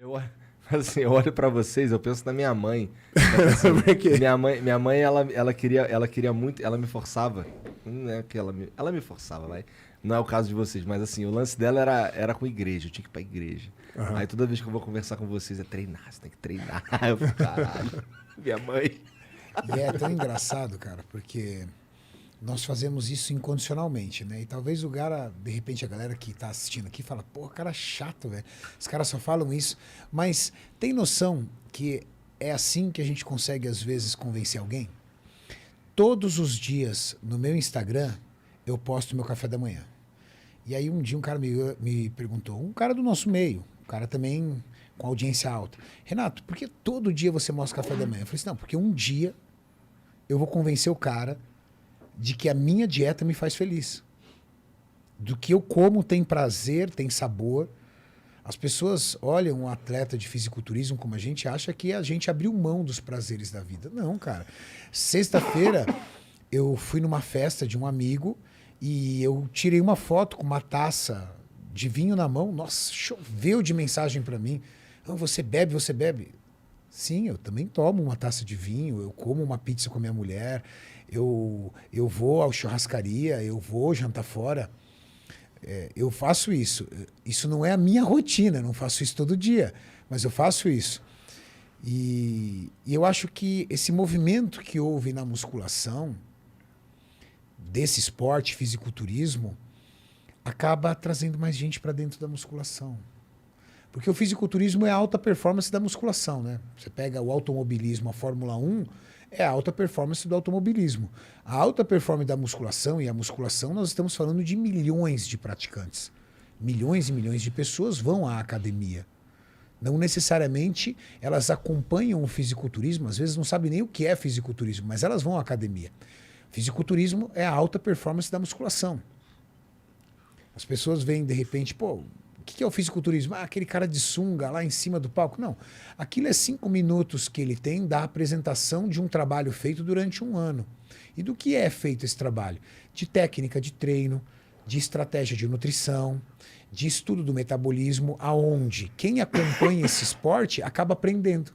Eu, assim, eu olho pra vocês, eu penso na minha mãe. Por quê? Minha mãe, ela queria muito, ela me forçava. Não é que ela me forçava, vai. Não é o caso de vocês, mas assim, o lance dela era com igreja, eu tinha que ir pra igreja. Aham. Aí toda vez que eu vou conversar com vocês é treinar, você tem que treinar. Eu fico, caralho, minha mãe. E é tão engraçado, cara, porque nós fazemos isso incondicionalmente, né? E talvez o cara, de repente, a galera que tá assistindo aqui fala, pô, cara chato, velho. Os caras só falam isso. Mas tem noção que é assim que a gente consegue, às vezes, convencer alguém? Todos os dias, no meu Instagram, eu posto meu café da manhã. E aí um dia um cara me perguntou, um cara do nosso meio, um cara também com audiência alta. Renato, por que todo dia você mostra café da manhã? Eu falei assim, não, porque um dia eu vou convencer o cara de que a minha dieta me faz feliz. Do que eu como tem prazer, tem sabor. As pessoas olham um atleta de fisiculturismo como a gente, acha que a gente abriu mão dos prazeres da vida. Não, cara. Sexta-feira eu fui numa festa de um amigo e eu tirei uma foto com uma taça de vinho na mão. Nossa, choveu de mensagem para mim. Ah, você bebe, você bebe? Sim, eu também tomo uma taça de vinho, eu como uma pizza com a minha mulher, eu vou à churrascaria, eu vou jantar fora. Eu faço isso. Isso não é a minha rotina, eu não faço isso todo dia, mas eu faço isso. E eu acho que esse movimento que houve na musculação, desse esporte, fisiculturismo, acaba trazendo mais gente para dentro da musculação. Porque o fisiculturismo é a alta performance da musculação, né? Você pega o automobilismo, a Fórmula 1, é a alta performance do automobilismo. A alta performance da musculação, e a musculação nós estamos falando de milhões de praticantes. Milhões e milhões de pessoas vão à academia. Não necessariamente elas acompanham o fisiculturismo, às vezes não sabem nem o que é fisiculturismo, mas elas vão à academia. Fisiculturismo é a alta performance da musculação. As pessoas veem, de repente, pô, o que é o fisiculturismo? Ah, aquele cara de sunga lá em cima do palco. Não, aquilo é 5 minutos que ele tem da apresentação de um trabalho feito durante um ano. E do que é feito esse trabalho? De técnica de treino, de estratégia de nutrição, de estudo do metabolismo, aonde quem acompanha esse esporte acaba aprendendo.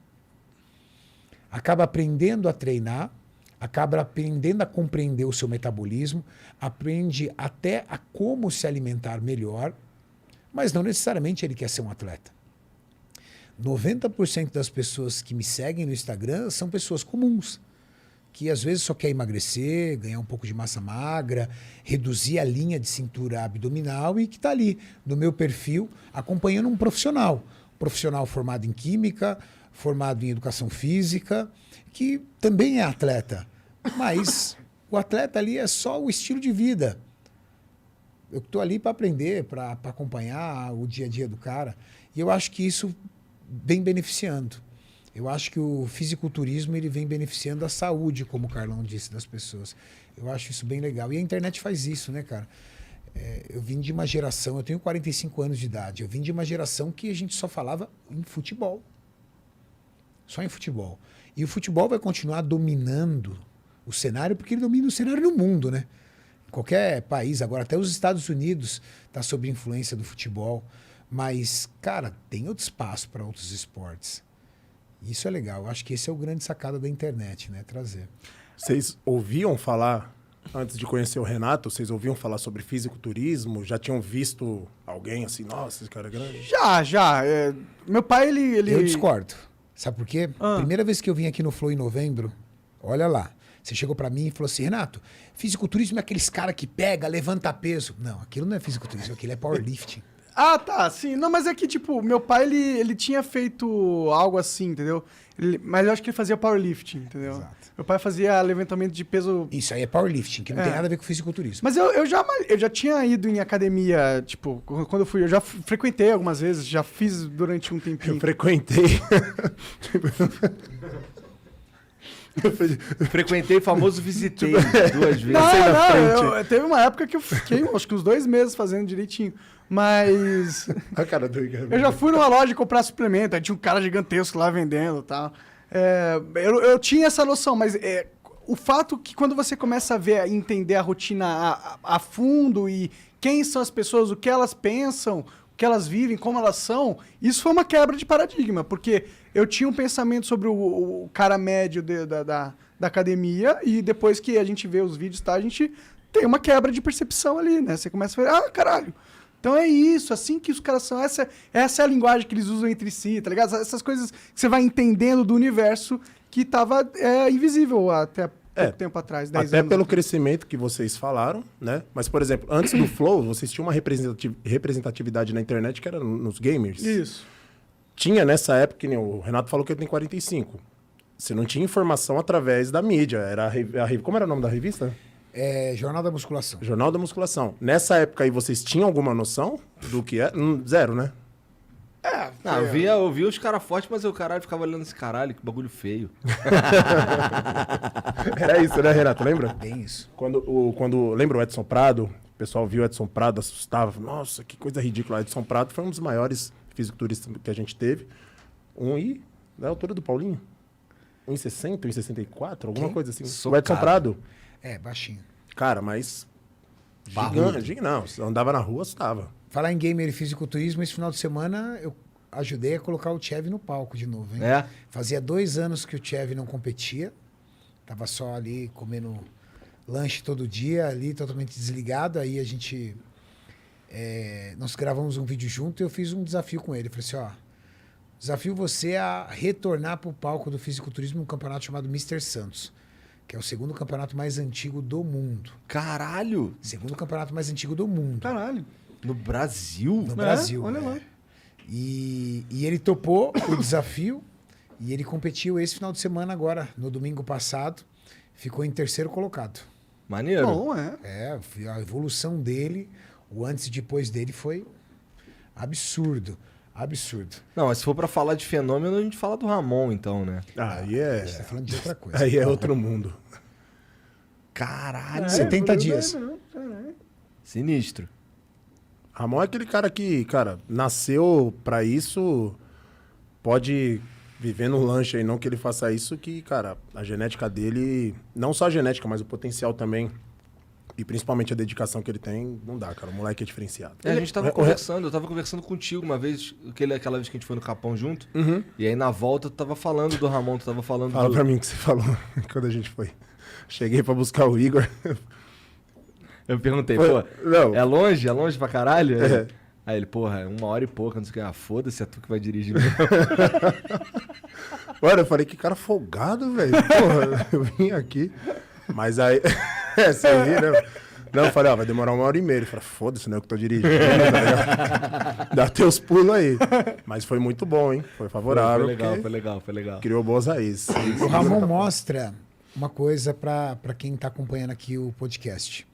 Acaba aprendendo a treinar, acaba aprendendo a compreender o seu metabolismo, aprende até a como se alimentar melhor, mas não necessariamente ele quer ser um atleta. 90% das pessoas que me seguem no Instagram são pessoas comuns, que às vezes só quer emagrecer, ganhar um pouco de massa magra, reduzir a linha de cintura abdominal e que está ali no meu perfil acompanhando um profissional formado em química, formado em educação física, que também é atleta, mas o atleta ali é só o estilo de vida. Eu estou ali para aprender, para acompanhar o dia a dia do cara. E eu acho que isso vem beneficiando. Eu acho que o fisiculturismo ele vem beneficiando a saúde, como o Carlão disse, das pessoas. Eu acho isso bem legal. E a internet faz isso, né, cara? Eu vim de uma geração, eu tenho 45 anos de idade, eu vim de uma geração que a gente só falava em futebol. Só em futebol. E o futebol vai continuar dominando o cenário, porque ele domina o cenário no mundo, né? Qualquer país, agora até os Estados Unidos está sob influência do futebol. Mas, cara, tem outro espaço para outros esportes. Isso é legal. Eu acho que esse é o grande sacada da internet, né? Trazer. Vocês ouviam falar, antes de conhecer o Renato, vocês ouviam falar sobre fisiculturismo? Já tinham visto alguém assim, nossa, esse cara é grande? Já. Meu pai, ele... Eu discordo. Sabe por quê? Primeira vez que eu vim aqui no Flow em novembro, olha lá. Você chegou pra mim e falou assim, Renato, fisiculturismo é aqueles cara que pega, levanta peso. Não, aquilo não é fisiculturismo, aquilo é powerlifting. Ah, tá, sim. Não, mas é que, tipo, meu pai, ele tinha feito algo assim, entendeu? Mas eu acho que ele fazia powerlifting, entendeu? Exato. Meu pai fazia levantamento de peso... Isso aí é powerlifting, que não tem nada a ver com fisiculturismo. Mas eu já tinha ido em academia, tipo, quando eu fui, eu já frequentei algumas vezes, já fiz durante um tempinho. Eu frequentei. Frequentei o famoso visitei 2 vezes. Teve uma época que eu fiquei, acho que uns 2 meses fazendo direitinho. Mas A cara do Igor. eu já fui numa loja comprar suplemento, aí tinha um cara gigantesco lá vendendo e tal. Eu tinha essa noção, mas o fato que quando você começa a ver, entender a rotina a fundo e quem são as pessoas, o que elas pensam, que elas vivem, como elas são, isso foi uma quebra de paradigma, porque eu tinha um pensamento sobre o cara médio da academia e depois que a gente vê os vídeos, tá, a gente tem uma quebra de percepção ali, né? Você começa a ver, caralho, então é isso, assim que os caras são, essa é a linguagem que eles usam entre si, tá ligado? Essas coisas que você vai entendendo do universo que tava invisível até pouco tempo atrás, 10 até anos. pelo crescimento que vocês falaram, né? Mas, por exemplo, antes do Flow, vocês tinham uma representatividade na internet que era nos gamers. Isso. Tinha nessa época, que nem o Renato falou que ele tem 45. Você não tinha informação através da mídia. Era como era o nome da revista? Jornal da Musculação. Jornal da Musculação. Nessa época aí, vocês tinham alguma noção do que é? Zero, né? Não, eu via os caras fortes, mas o caralho ficava olhando esse caralho, que bagulho feio. Era isso, né, Renato? Lembra? Bem isso. Quando lembra o Edson Prado? O pessoal viu o Edson Prado, assustava. Nossa, que coisa ridícula. O Edson Prado foi um dos maiores fisiculturistas que a gente teve. Da altura do Paulinho? 1,60, 1,64, alguma coisa assim. Socado. O Edson Prado. Baixinho. Cara, mas... Barrudo. Gigante, não. Se andava na rua, assustava. Falar em gamer e fisiculturismo, esse final de semana eu ajudei a colocar o Tchev no palco de novo, hein? Fazia 2 anos que o Tchev não competia. Tava só ali comendo lanche todo dia, ali totalmente desligado. Aí a gente... nós gravamos um vídeo junto e eu fiz um desafio com ele. Eu falei assim, desafio você a retornar pro palco do fisiculturismo num campeonato chamado Mr. Santos, que é o segundo campeonato mais antigo do mundo. Caralho! Segundo campeonato mais antigo do mundo. Caralho. No Brasil? No Brasil. Olha lá. E ele topou o desafio e ele competiu esse final de semana agora, no domingo passado. Ficou em 3º colocado. Maneiro. Bom, A evolução dele, o antes e depois dele foi absurdo. Absurdo. Não, mas se for pra falar de fenômeno, a gente fala do Ramon, então, né? Aí é... Você tá falando de outra coisa. Aí é outro mundo. Caralho! 70 dias. Sinistro. Ramon é aquele cara que, cara, nasceu pra isso, pode viver no lanche aí, não que ele faça isso, que, cara, a genética dele, não só a genética, mas o potencial também, e principalmente a dedicação que ele tem, não dá, cara, o moleque é diferenciado. A gente tava conversando, eu tava conversando contigo uma vez, aquela vez que a gente foi no Capão junto, e aí na volta tu tava falando do Ramon, tu tava falando Fala pra mim o que você falou quando a gente foi. Cheguei pra buscar o Igor. Eu perguntei, não. é longe pra caralho? É. Aí ele, porra, 1 hora e pouca, não sei o que. Ah, foda-se, é tu que vai dirigir mesmo. Olha, eu falei, que cara folgado, velho. Porra, eu vim aqui. Mas aí... você ri, né? Não, eu falei, vai demorar 1 hora e meia. Ele falou, foda-se, né, eu que tô dirigindo. Dá teus pulos aí. Mas foi muito bom, hein? Foi favorável. Foi legal. Criou boas raízes. O Ramon mostra uma coisa para quem está acompanhando aqui o podcast.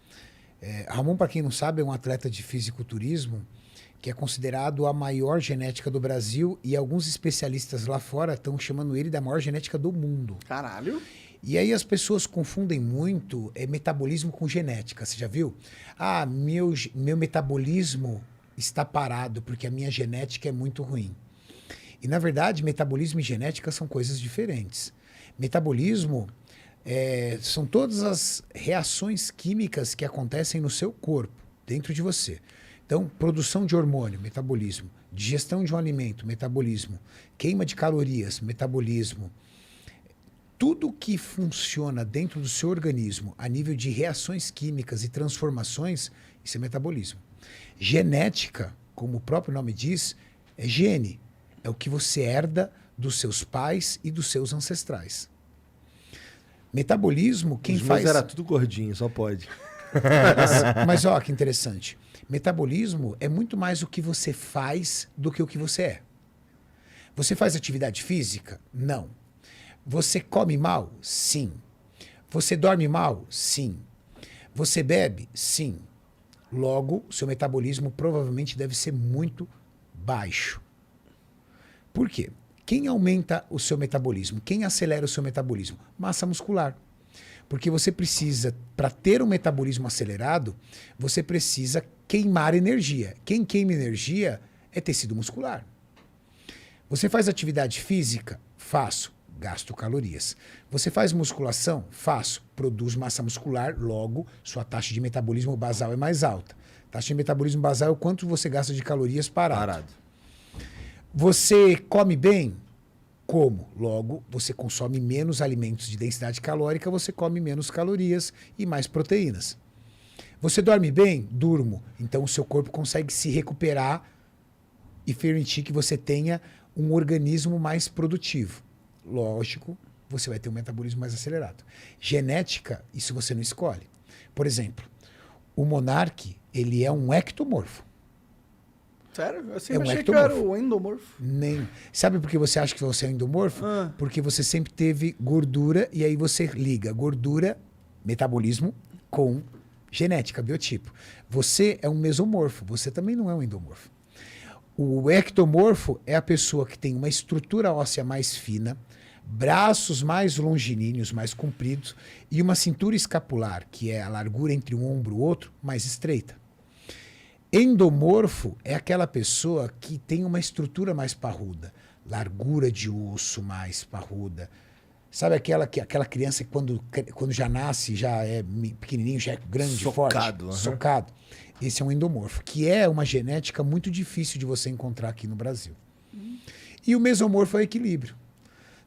Ramon, para quem não sabe, é um atleta de fisiculturismo que é considerado a maior genética do Brasil e alguns especialistas lá fora estão chamando ele da maior genética do mundo. Caralho. E aí as pessoas confundem muito metabolismo com genética. Você já viu? Meu metabolismo está parado porque a minha genética é muito ruim. E, na verdade, metabolismo e genética são coisas diferentes. Metabolismo são todas as reações químicas que acontecem no seu corpo, dentro de você. Então, produção de hormônio, metabolismo. Digestão de um alimento, metabolismo. Queima de calorias, metabolismo. Tudo que funciona dentro do seu organismo a nível de reações químicas e transformações, isso é metabolismo. Genética, como o próprio nome diz, é gene. É o que você herda dos seus pais e dos seus ancestrais. Metabolismo, quem Os faz... meus era tudo gordinho, só pode. Mas ó, que interessante. Metabolismo é muito mais o que você faz do que o que você é. Você faz atividade física? Não. Você come mal? Sim. Você dorme mal? Sim. Você bebe? Sim. Logo, seu metabolismo provavelmente deve ser muito baixo. Por quê? Quem aumenta o seu metabolismo? Quem acelera o seu metabolismo? Massa muscular. Porque você precisa, para ter um metabolismo acelerado, você precisa queimar energia. Quem queima energia é tecido muscular. Você faz atividade física? Faço. gasto calorias. Você faz musculação? Faço. Produz massa muscular, logo, sua taxa de metabolismo basal é mais alta. Taxa de metabolismo basal é o quanto você gasta de calorias parado. Você come bem? Como? Logo, você consome menos alimentos de densidade calórica, você come menos calorias e mais proteínas. Você dorme bem? Durmo. Então, o seu corpo consegue se recuperar e permitir que você tenha um organismo mais produtivo. Lógico, você vai ter um metabolismo mais acelerado. Genética, isso você não escolhe. Por exemplo, o monarque, ele é um ectomorfo. Sério? Eu É sempre um achei que eu era ectomorfo. o endomorfo. Nem. Sabe por que você acha que você é endomorfo? Ah. Porque você sempre teve gordura e aí você liga gordura, metabolismo, com genética, biotipo. Você é um mesomorfo, você também não é um endomorfo. O ectomorfo é a pessoa que tem uma estrutura óssea mais fina, braços mais longilíneos, mais compridos e uma cintura escapular, que é a largura entre um ombro e o outro, mais estreita. Endomorfo é aquela pessoa que tem uma estrutura mais parruda, largura de osso mais parruda. Sabe aquela criança que quando já nasce, já é pequenininho, já é grande, Socado, forte? aham. Socado. Esse é um endomorfo, que é uma genética muito difícil de você encontrar aqui no Brasil. E o mesomorfo é o equilíbrio.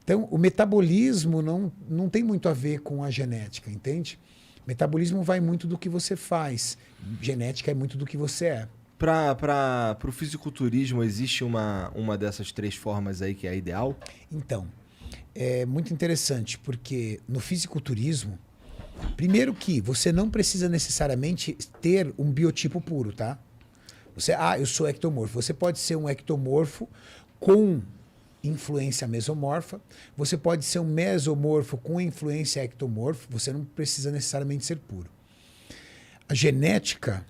Então, o metabolismo não tem muito a ver com a genética, entende? Metabolismo vai muito do que você faz. Genética é muito do que você é. Para o fisiculturismo, existe uma dessas 3 formas aí que é a ideal? Então, é muito interessante, porque no fisiculturismo, primeiro que você não precisa necessariamente ter um biotipo puro, tá? Eu sou ectomorfo. Você pode ser um ectomorfo com influência mesomorfa, você pode ser um mesomorfo com influência ectomorfo, você não precisa necessariamente ser puro. A genética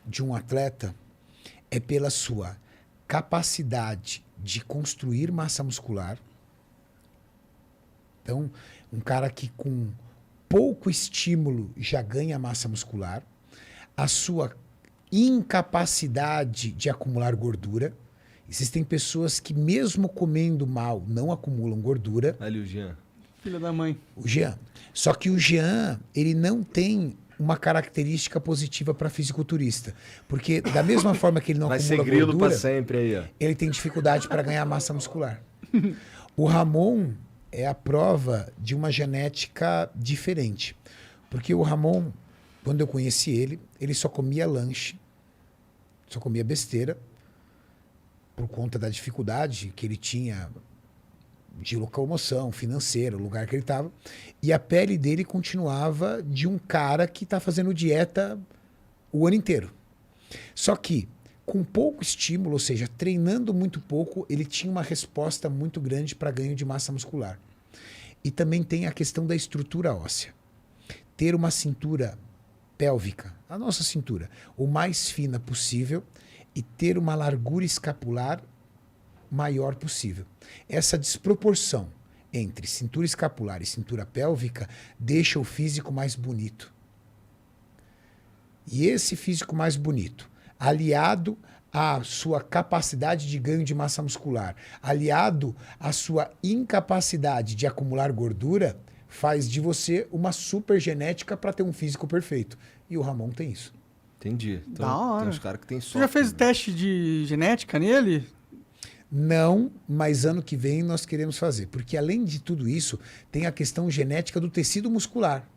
de um atleta é pela sua capacidade de construir massa muscular. Então, um cara que com pouco estímulo já ganha massa muscular, a sua incapacidade de acumular gordura. Existem pessoas que, mesmo comendo mal, não acumulam gordura. Ali o Jean. Filha da mãe. O Jean. Só que o Jean, ele não tem uma característica positiva para fisiculturista. Porque, da mesma forma que ele não Vai ser acumula grilo gordura, pra sempre aí, ó. ele tem dificuldade para ganhar massa muscular. O Ramon é a prova de uma genética diferente. Porque o Ramon, quando eu conheci ele só comia lanche, só comia besteira, por conta da dificuldade que ele tinha de locomoção financeira, o lugar que ele estava. E a pele dele continuava de um cara que está fazendo dieta o ano inteiro. Só que, com pouco estímulo, ou seja, treinando muito pouco, ele tinha uma resposta muito grande para ganho de massa muscular. E também tem a questão da estrutura óssea. Ter uma cintura pélvica, a nossa cintura, o mais fina possível, e ter uma largura escapular maior possível. Essa desproporção entre cintura escapular e cintura pélvica deixa o físico mais bonito. E esse físico mais bonito, aliado à sua capacidade de ganho de massa muscular, aliado à sua incapacidade de acumular gordura, faz de você uma super genética para ter um físico perfeito. E o Ramon tem isso. Entendi. Então, Da hora. tem uns caras que tem sorte. Você já fez né? teste de genética nele? Não, mas ano que vem nós queremos fazer. Porque além de tudo isso, tem a questão genética do tecido muscular.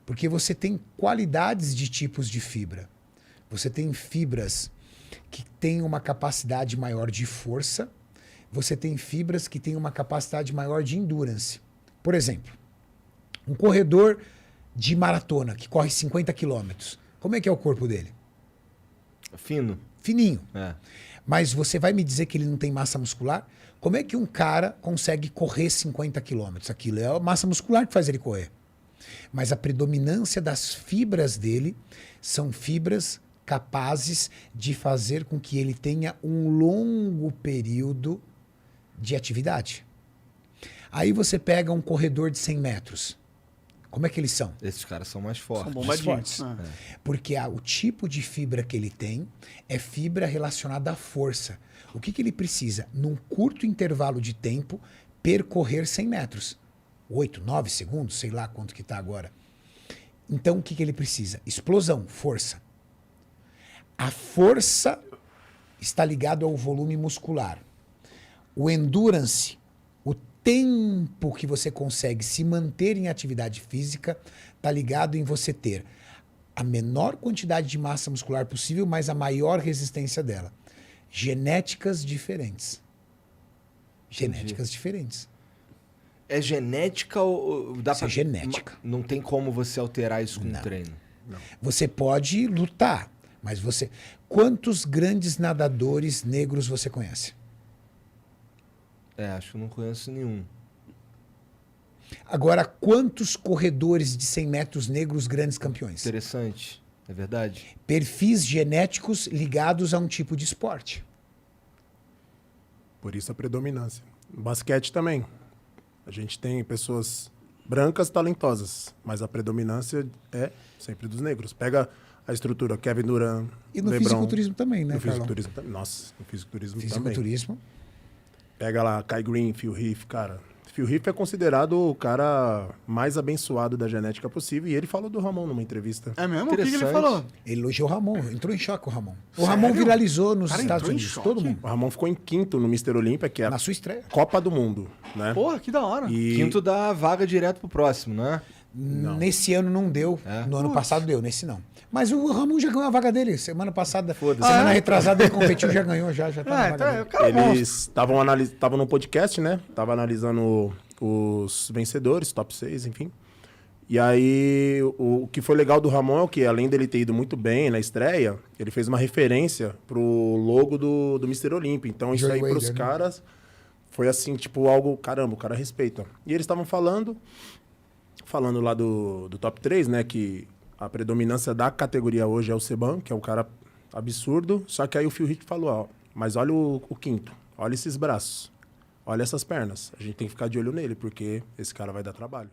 Porque você tem qualidades de tipos de fibra. Você tem fibras que têm uma capacidade maior de força. Você tem fibras que têm uma capacidade maior de endurance. Por exemplo, um corredor de maratona que corre 50 quilômetros. Como é que é o corpo dele? Fino. Fininho. É. Mas você vai me dizer que ele não tem massa muscular? Como é que um cara consegue correr 50 quilômetros? Aquilo é a massa muscular que faz ele correr. Mas a predominância das fibras dele são fibras capazes de fazer com que ele tenha um longo período de atividade. Aí você pega um corredor de 100 metros. Como é que eles são? Esses caras são mais fortes. São fortes. bombadinhos. Ah. Porque o tipo de fibra que ele tem é fibra relacionada à força. O que ele precisa? Num curto intervalo de tempo, percorrer 100 metros. 8, 9 segundos, sei lá quanto que está agora. Então, o que, que ele precisa? Explosão, força. A força está ligado ao volume muscular. O endurance, o tempo que você consegue se manter em atividade física, está ligado em você ter a menor quantidade de massa muscular possível, mas a maior resistência dela. Genéticas diferentes. Genéticas diferentes. É genética ou dá Isso é genética. Não tem como você alterar isso com Não. treino. Você pode lutar, mas você... Quantos grandes nadadores negros você conhece? Acho que eu não conheço nenhum. Agora, quantos corredores de 100 metros negros grandes campeões? Interessante. É verdade? Perfis genéticos ligados a um tipo de esporte. Por isso a predominância. No basquete também. A gente tem pessoas brancas talentosas, mas a predominância é sempre dos negros. Pega a estrutura Kevin Durant, E no LeBron, fisiculturismo também, né, no Carlão? fisiculturismo também. Nossa, no fisiculturismo também. Fisiculturismo. Pega lá Kai Green, Phil Heath, cara. Phil Heath é considerado o cara mais abençoado da genética possível e ele falou do Ramon numa entrevista. É mesmo? O que que ele Interessante. falou? Ele elogiou o Ramon, entrou em choque o Ramon. O Sério? Ramon viralizou nos Cara, Estados entrou em Unidos, choque? todo mundo. O Ramon ficou em quinto no Mr. Olímpia, que é a Na sua estreia. Copa do Mundo, né? Porra, que da hora. E Quinto dá vaga direto pro próximo, né? Nesse ano não deu, É? no ano passado deu, nesse não. Mas o Ramon já ganhou a vaga dele, semana passada. Foda-se. Semana Ah, é? retrasada ele competiu, já ganhou, já tá na vaga Então, dele. o cara é monstro. eles estavam no podcast, né? Tava analisando os vencedores, top 6, enfim. E aí, o que foi legal do Ramon é que, além dele ter ido muito bem na estreia, ele fez uma referência pro logo do Mr. Olímpia. Então, isso Joey aí pros Wader, né? caras foi assim, tipo, algo, caramba, o cara respeita. E eles estavam falando lá do top 3, né? Que a predominância da categoria hoje é o Seban, que é o cara absurdo. Só que aí o Phil Heath falou, ó, mas olha o quinto, olha esses braços, olha essas pernas. A gente tem que ficar de olho nele, porque esse cara vai dar trabalho.